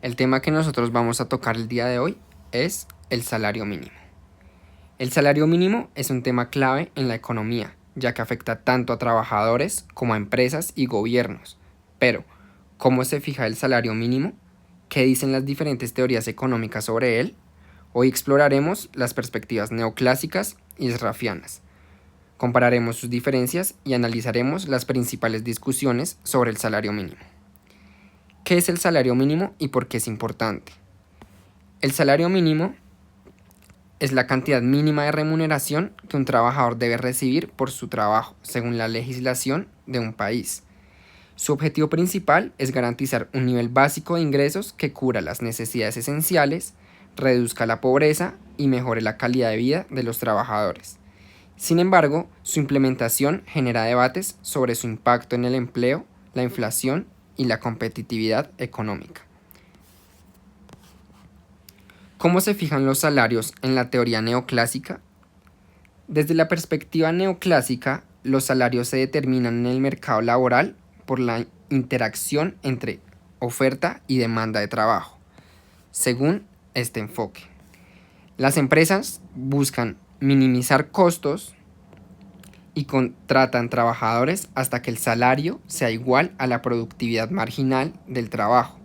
El tema que nosotros vamos a tocar el día de hoy es el salario mínimo. El salario mínimo es un tema clave en la economía, ya que afecta tanto a trabajadores como a empresas y gobiernos. Pero, ¿cómo se fija el salario mínimo? ¿Qué dicen las diferentes teorías económicas sobre él? Hoy exploraremos las perspectivas neoclásicas y srafianas. Compararemos sus diferencias y analizaremos las principales discusiones sobre el salario mínimo. ¿Qué es el salario mínimo y por qué es importante? El salario mínimo es la cantidad mínima de remuneración que un trabajador debe recibir por su trabajo, según la legislación de un país. Su objetivo principal es garantizar un nivel básico de ingresos que cubra las necesidades esenciales, reduzca la pobreza y mejore la calidad de vida de los trabajadores. Sin embargo, su implementación genera debates sobre su impacto en el empleo, la inflación y la competitividad económica. ¿Cómo se fijan los salarios en la teoría neoclásica? Desde la perspectiva neoclásica, los salarios se determinan en el mercado laboral por la interacción entre oferta y demanda de trabajo. Según este enfoque, las empresas buscan minimizar costos y contratan trabajadores hasta que el salario sea igual a la productividad marginal del trabajo,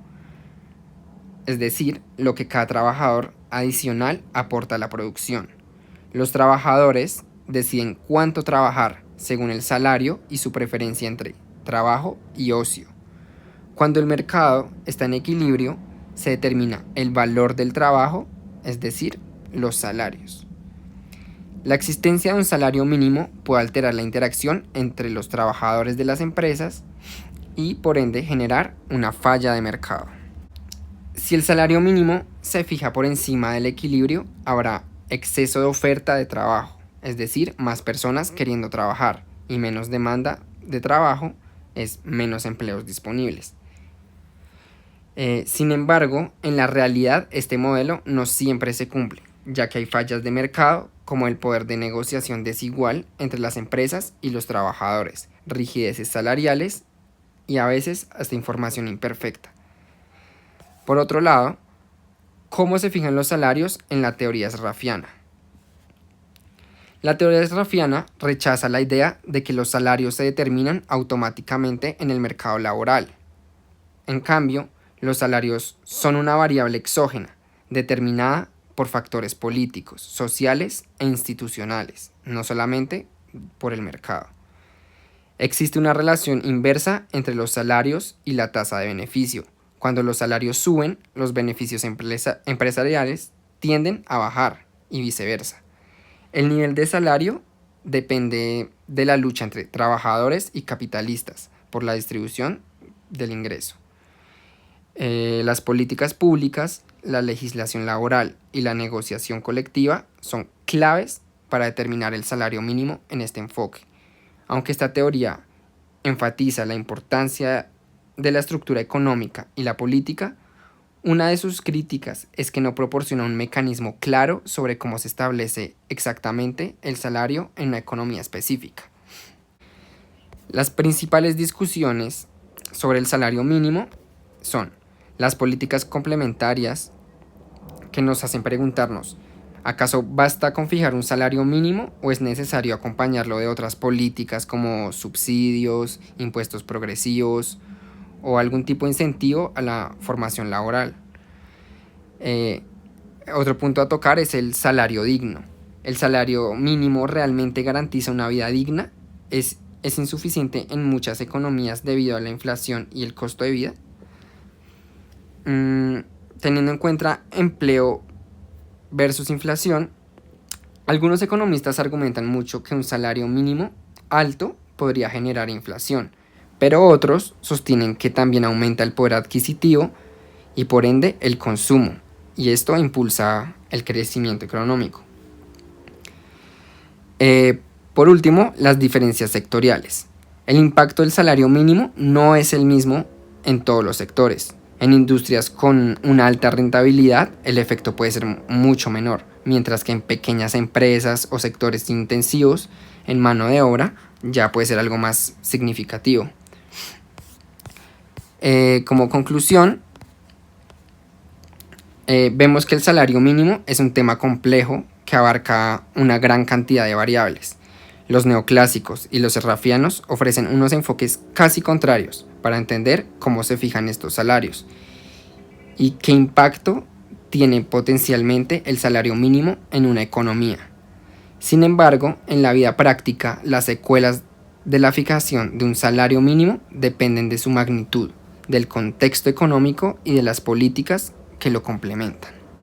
es decir, lo que cada trabajador adicional aporta a la producción. Los trabajadores deciden cuánto trabajar según el salario y su preferencia entre trabajo y ocio. Cuando el mercado está en equilibrio, se determina el valor del trabajo, es decir, los salarios. La existencia de un salario mínimo puede alterar la interacción entre los trabajadores de las empresas y, por ende, generar una falla de mercado. Si el salario mínimo se fija por encima del equilibrio, habrá exceso de oferta de trabajo, es decir, más personas queriendo trabajar y menos demanda de trabajo, es menos empleos disponibles. Sin embargo, en la realidad este modelo no siempre se cumple, ya que hay fallas de mercado como el poder de negociación desigual entre las empresas y los trabajadores, rigideces salariales y a veces hasta información imperfecta. Por otro lado, ¿cómo se fijan los salarios en la teoría srafiana? La teoría srafiana rechaza la idea de que los salarios se determinan automáticamente en el mercado laboral. En cambio, los salarios son una variable exógena, determinada por factores políticos, sociales e institucionales, no solamente por el mercado. Existe una relación inversa entre los salarios y la tasa de beneficio. Cuando los salarios suben, los beneficios empresariales tienden a bajar y viceversa. El nivel de salario depende de la lucha entre trabajadores y capitalistas por la distribución del ingreso. Las políticas públicas, la legislación laboral y la negociación colectiva son claves para determinar el salario mínimo en este enfoque. Aunque esta teoría enfatiza la importancia de la estructura económica y la política, una de sus críticas es que no proporciona un mecanismo claro sobre cómo se establece exactamente el salario en una economía específica. Las principales discusiones sobre el salario mínimo son las políticas complementarias, que nos hacen preguntarnos: ¿acaso basta con fijar un salario mínimo o es necesario acompañarlo de otras políticas como subsidios, impuestos progresivos o algún tipo de incentivo a la formación laboral? Otro punto a tocar es el salario digno. ¿El salario mínimo realmente garantiza una vida digna? ¿Es insuficiente en muchas economías debido a la inflación y el costo de vida? Teniendo en cuenta empleo versus inflación, algunos economistas argumentan mucho que un salario mínimo alto podría generar inflación, pero otros sostienen que también aumenta el poder adquisitivo y por ende el consumo, y esto impulsa el crecimiento económico. Por último, las diferencias sectoriales. El impacto del salario mínimo no es el mismo en todos los sectores. En industrias con una alta rentabilidad, el efecto puede ser mucho menor, mientras que en pequeñas empresas o sectores intensivos en mano de obra ya puede ser algo más significativo. Como conclusión, Vemos que el salario mínimo es un tema complejo que abarca una gran cantidad de variables. Los neoclásicos y los serrafianos ofrecen unos enfoques casi contrarios para entender cómo se fijan estos salarios y qué impacto tiene potencialmente el salario mínimo en una economía. Sin embargo, en la vida práctica, las secuelas de la fijación de un salario mínimo dependen de su magnitud, del contexto económico y de las políticas que lo complementan.